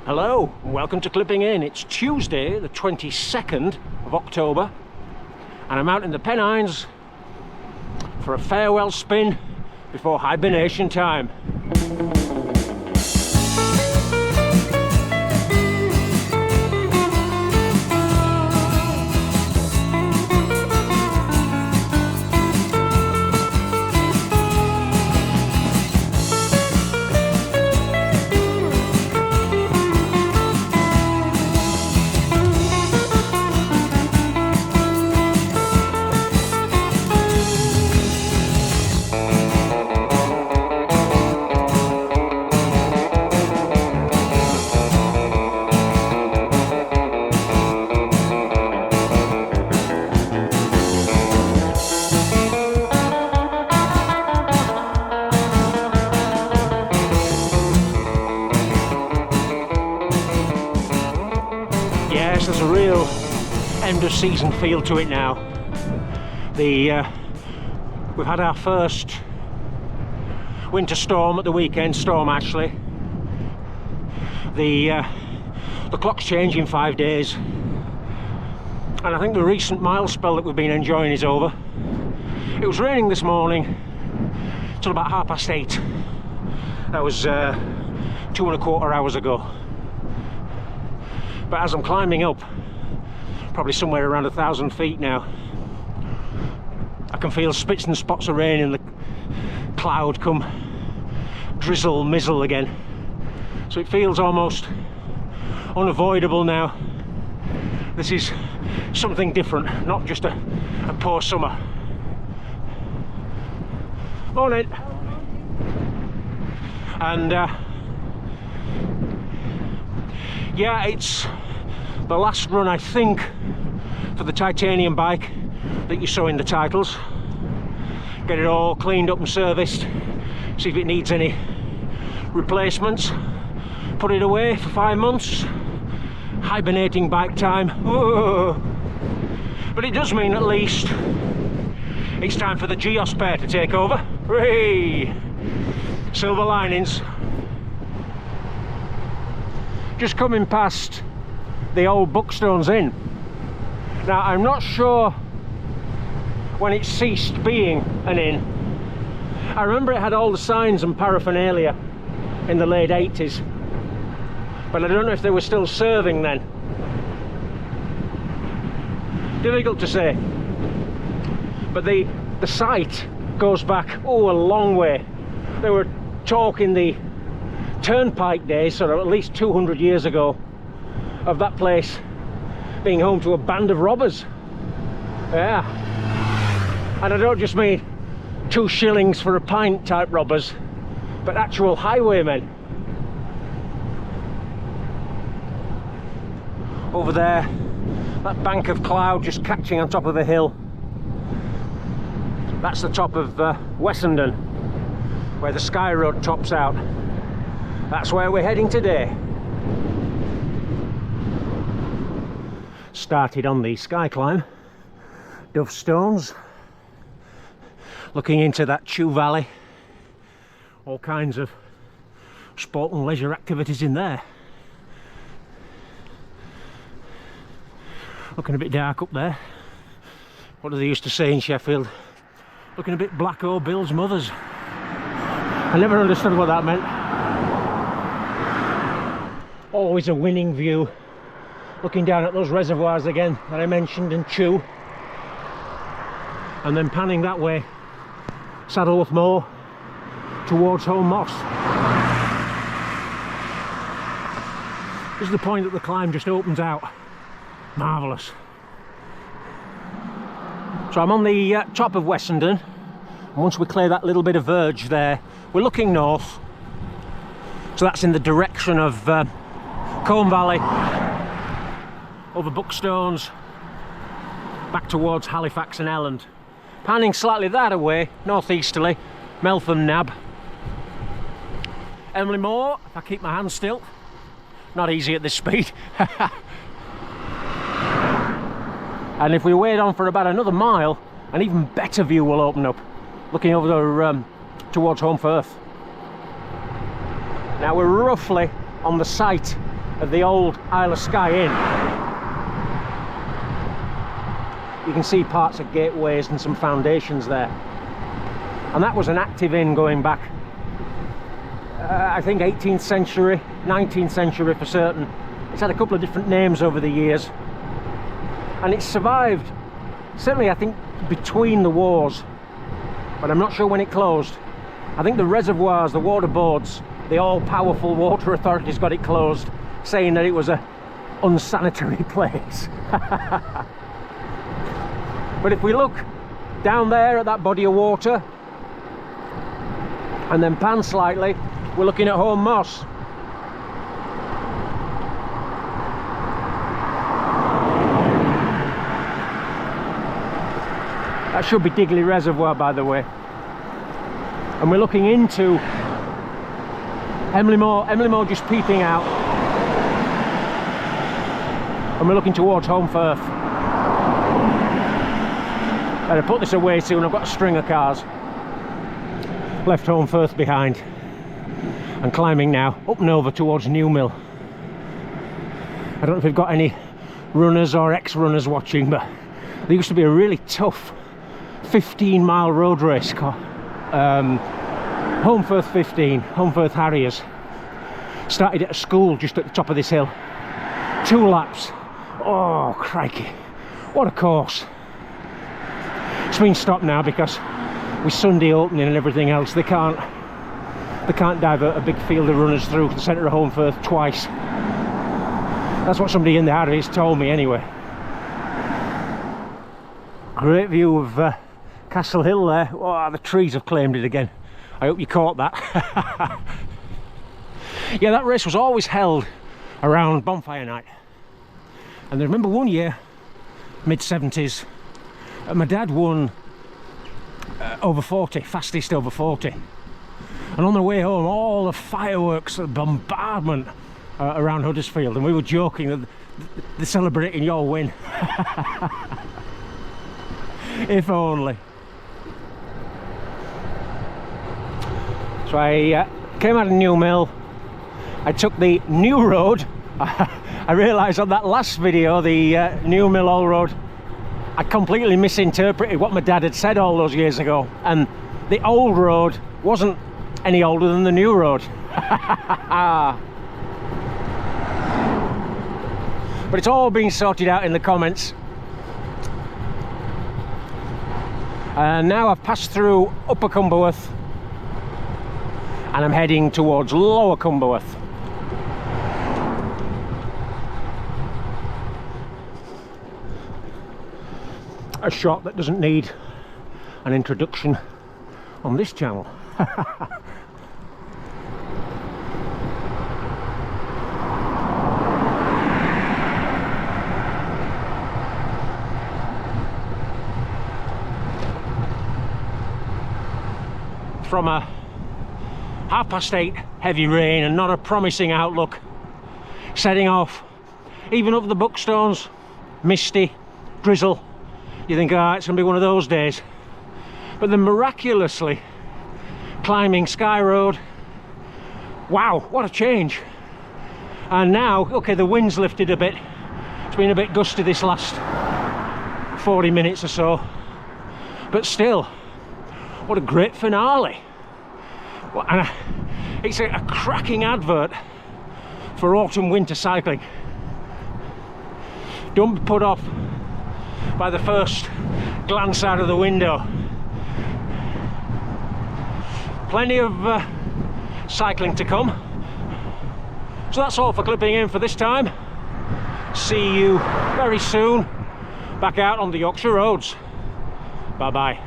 Hello, and welcome to Clipping In. It's Tuesday, the 22nd of October, and I'm out in the Pennines for a farewell spin before hibernation time. Yes, there's a real end of season feel to it now. We've had our first winter storm at the weekend, storm actually. The clock's changed in 5 days, and I think the recent mild spell that we've been enjoying is over. It was raining this morning till about 8:30. That was 2¼ hours ago. But as I'm climbing up, probably somewhere around 1,000 feet now, I can feel spits and spots of rain in the cloud come drizzle, mizzle again. So it feels almost unavoidable now. This is something different, not just a poor summer. Morning. And yeah, it's the last run, I think, for the titanium bike that you saw in the titles. Get it all cleaned up and serviced, see if it needs any replacements, put it away for 5 months, hibernating bike time. Whoa. But it does mean at least it's time for the Geos pair to take over. Hooray! Silver linings. Just coming past the old Buckstones Inn. Now, I'm not sure when it ceased being an inn. I remember it had all the signs and paraphernalia in the late 80s, but I don't know if they were still serving then. Difficult to say. But the site goes back, oh, a long way. They were talking the turnpike days, sort of at least 200 years ago, of that place being home to a band of robbers. Yeah, and I don't just mean 2 shillings for a pint type robbers, but actual highwaymen. Over there, that bank of cloud just catching on top of the hill, that's the top of Wessendon, where the Skye Road tops out. That's where we're heading today. Started on the Skye climb, Dove Stones, looking into that Chew Valley, all kinds of sport and leisure activities in there. Looking a bit dark up there. What do they used to say in Sheffield? Looking a bit black, oh, Bill's mothers. I never understood what that meant. Always a winning view, looking down at those reservoirs again that I mentioned in Chew, and then panning that way, Saddleworth Moor towards Home Moss. This is the point that the climb just opens out. Marvellous. So I'm on the top of Wessendon, and once we clear that little bit of verge there, we're looking north. So that's in the direction of Combe Valley, over Buckstones, back towards Halifax and Elland. Panning slightly that away, northeasterly, Meltham Nab. Emily Moor, if I keep my hands still. Not easy at this speed. And if we wait on for about another mile, an even better view will open up, looking over the, towards Home Firth. Now we're roughly on the site of the old Isle of Skye Inn. You can see parts of gateways and some foundations there. And that was an active inn going back, I think 18th century, 19th century for certain. It's had a couple of different names over the years. And it's survived, certainly I think between the wars, but I'm not sure when it closed. I think the reservoirs, the water boards, the all-powerful water authorities got it closed, saying that it was a unsanitary place. But if we look down there at that body of water and then pan slightly, we're looking at Home Moss. That should be Digley Reservoir, by the way. And we're looking into Emily Moor just peeping out. And we're looking towards Home Firth. Better put this away soon, I've got a string of cars. Left Home Firth behind. And climbing now up and over towards Newmill. I don't know if we've got any runners or ex-runners watching, but there used to be a really tough 15-mile road race called Home Firth 15, Home Firth Harriers. Started at a school just at the top of this hill. 2 laps. Oh, crikey. What a course. It's been stopped now because with Sunday opening and everything else, they can't divert a big field of runners through the centre of Home Firth twice. That's what somebody in the Harriers told me anyway. Great view of Castle Hill there. Oh, the trees have claimed it again. I hope you caught that. Yeah, that race was always held around bonfire night. And I remember one year, mid-70s, my dad won over 40, fastest over 40. And on the way home, all the fireworks, the bombardment around Huddersfield, and we were joking that they're celebrating your win. If only. So I came out of Newmill. I took the new road. I realised on that last video, the Newmill Old Road, I completely misinterpreted what my dad had said all those years ago, and the old road wasn't any older than the new road. But it's all been sorted out in the comments. And now I've passed through Upper Cumberworth and I'm heading towards Lower Cumberworth. A shot that doesn't need an introduction on this channel. From a 8:30 heavy rain and not a promising outlook, setting off even up the Buckstones, misty, drizzle. You think, ah, it's going to be one of those days. But then miraculously, climbing Skye Road, wow, what a change. And now, okay, the wind's lifted a bit. It's been a bit gusty this last 40 minutes or so. But still, what a great finale. And it's a cracking advert for autumn winter cycling. Don't be put off by the first glance out of the window. Plenty of cycling to come. So that's all for clipping in for this time. See you very soon back out on the Yorkshire roads. Bye bye.